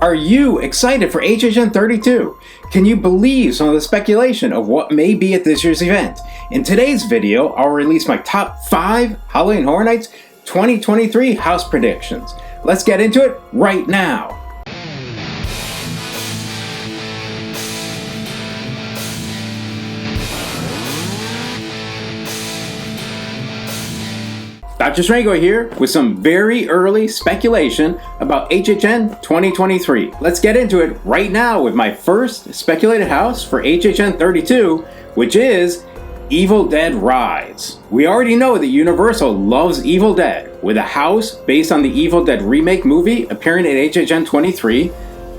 Are you excited for HHN32? Can you believe some of the speculation of what may be at this year's event? In today's video, I'll release my top 5 Halloween Horror Nights 2023 house predictions. Let's get into it right now. Dr. Strengoit here with some very early speculation about HHN 2023. Let's get into it right now with my first speculated house for HHN 32, which is Evil Dead Rise. We already know that Universal loves Evil Dead, with a house based on the Evil Dead remake movie appearing at HHN 23,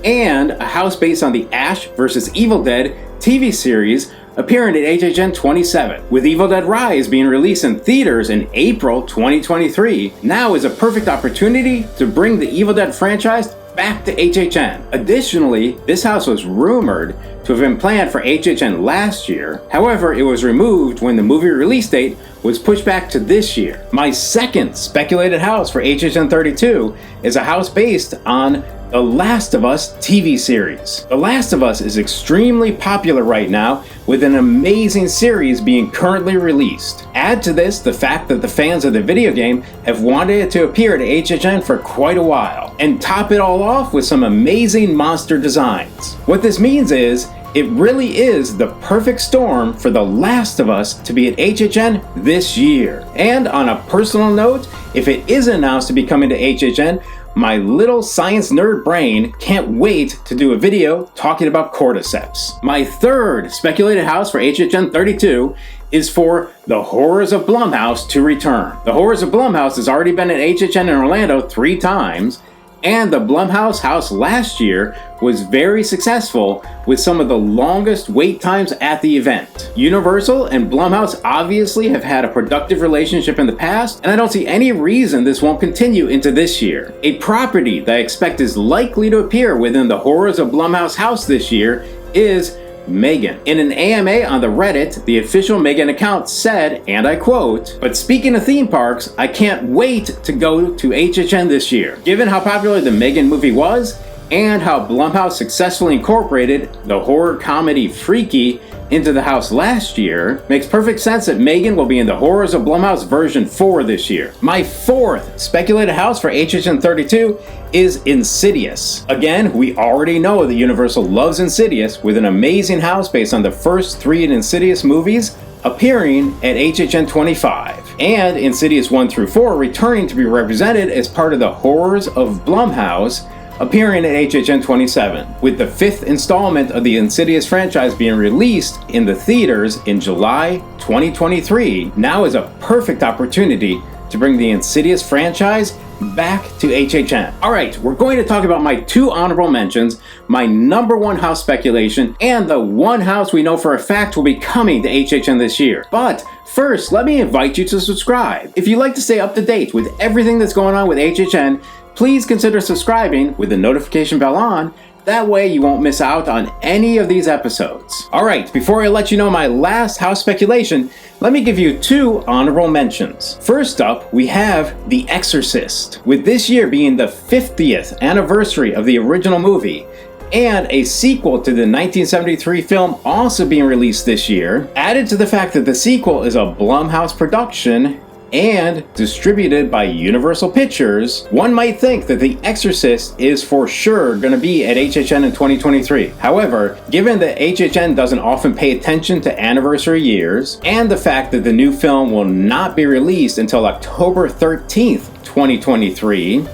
and a house based on the Ash vs. Evil Dead TV series appearing at HHN 27. With Evil Dead Rise being released in theaters in April 2023, now is a perfect opportunity to bring the Evil Dead franchise back to HHN. Additionally, this house was rumored to have been planned for HHN last year. However, it was removed when the movie release date was pushed back to this year. My second speculated house for HHN 32 is a house based on The Last of Us TV series. The Last of Us is extremely popular right now, with an amazing series being currently released. Add to this the fact that the fans of the video game have wanted it to appear at HHN for quite a while, and top it all off with some amazing monster designs. What this means is, it really is the perfect storm for The Last of Us to be at HHN this year. And on a personal note, if it is announced to be coming to HHN, my little science nerd brain can't wait to do a video talking about cordyceps. My third speculated house for HHN 32 is for The Horrors of Blumhouse to return. The Horrors of Blumhouse has already been at HHN in Orlando 3 times, and the Blumhouse house last year was very successful with some of the longest wait times at the event. Universal and Blumhouse obviously have had a productive relationship in the past, and I don't see any reason this won't continue into this year. A property that I expect is likely to appear within the Horrors of Blumhouse house this year is Megan. In an AMA on the Reddit, the official Megan account said, and I quote, "But speaking of theme parks, I can't wait to go to HHN this year. Given how popular the Megan movie was, and how Blumhouse successfully incorporated the horror comedy Freaky into the house last year, makes perfect sense that Megan will be in the Horrors of Blumhouse version 4 this year." My fourth speculated house for HHN 32 is Insidious. Again, we already know that Universal loves Insidious, with an amazing house based on the first 3 Insidious movies appearing at HHN 25, and Insidious 1 through 4 returning to be represented as part of the Horrors of Blumhouse appearing at HHN 27, with the 5th installment of the Insidious franchise being released in the theaters in July 2023. Now is a perfect opportunity to bring the Insidious franchise back to HHN. Alright, we're going to talk about my 2 honorable mentions, my number 1 house speculation, and the 1 house we know for a fact will be coming to HHN this year. But first, let me invite you to subscribe. If you'd like to stay up to date with everything that's going on with HHN, please consider subscribing with the notification bell on. That way you won't miss out on any of these episodes. Alright, before I let you know my last house speculation, let me give you 2 honorable mentions. First up, we have The Exorcist. With this year being the 50th anniversary of the original movie, and a sequel to the 1973 film also being released this year, added to the fact that the sequel is a Blumhouse production and distributed by Universal Pictures, one might think that The Exorcist is for sure going to be at HHN in 2023. However, given that HHN doesn't often pay attention to anniversary years, and the fact that the new film will not be released until October 13th, 2023,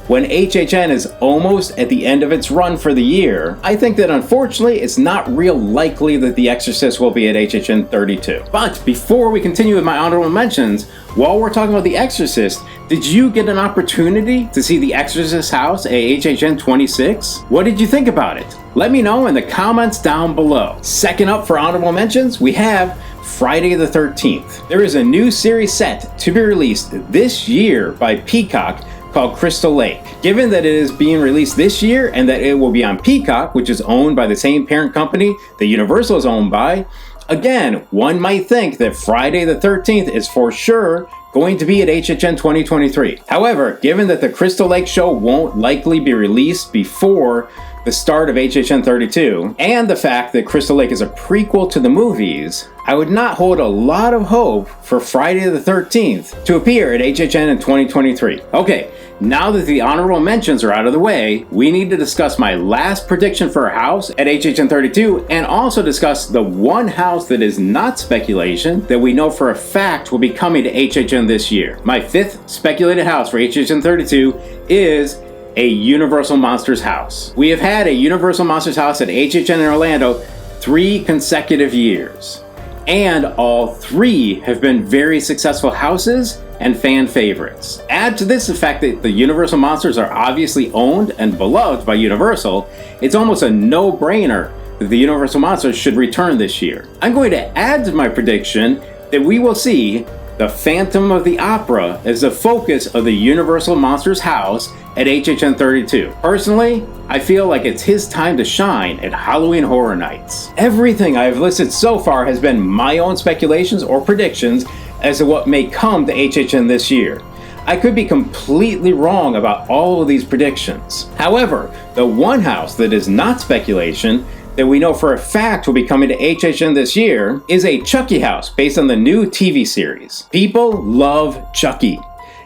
when HHN is almost at the end of its run for the year, I think that unfortunately it's not real likely that The Exorcist will be at HHN 32. But before we continue with my honorable mentions, while we're talking about The Exorcist, did you get an opportunity to see The Exorcist house at HHN 26? What did you think about it? Let me know in the comments down below. Second up for honorable mentions, we have Friday the 13th. There is a new series set to be released this year by Peacock called Crystal Lake. Given that it is being released this year and that it will be on Peacock, which is owned by the same parent company that Universal is owned by, Again, one might think that Friday the 13th is for sure going to be at HHN 2023. However, given that the Crystal Lake show won't likely be released before the start of HHN 32, and the fact that Crystal Lake is a prequel to the movies, I would not hold a lot of hope for Friday the 13th to appear at HHN in 2023. Okay, now that the honorable mentions are out of the way, we need to discuss my last prediction for a house at HHN 32 and also discuss the one house that is not speculation that we know for a fact will be coming to HHN this year. My fifth speculated house for HHN 32 is a Universal Monsters house. We have had a Universal Monsters house at HHN in Orlando 3 consecutive years, and all 3 have been very successful houses and fan favorites. Add to this the fact that the Universal Monsters are obviously owned and beloved by Universal, it's almost a no-brainer that the Universal Monsters should return this year. I'm going to add to my prediction that we will see the Phantom of the Opera as the focus of the Universal Monsters house at HHN 32. Personally, I feel like it's his time to shine at Halloween Horror Nights. Everything I have listed so far has been my own speculations or predictions as to what may come to HHN this year. I could be completely wrong about all of these predictions. However, the one house that is not speculation that we know for a fact will be coming to HHN this year is a Chucky house based on the new TV series. People love Chucky.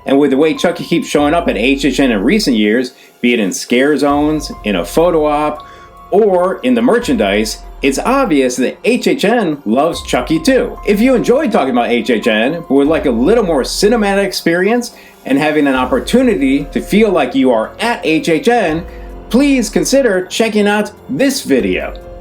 And with the way Chucky keeps showing up at HHN in recent years, be it in scare zones, in a photo op, or in the merchandise, it's obvious that HHN loves Chucky too. If you enjoyed talking about HHN, but would like a little more cinematic experience and having an opportunity to feel like you are at HHN, please consider checking out this video.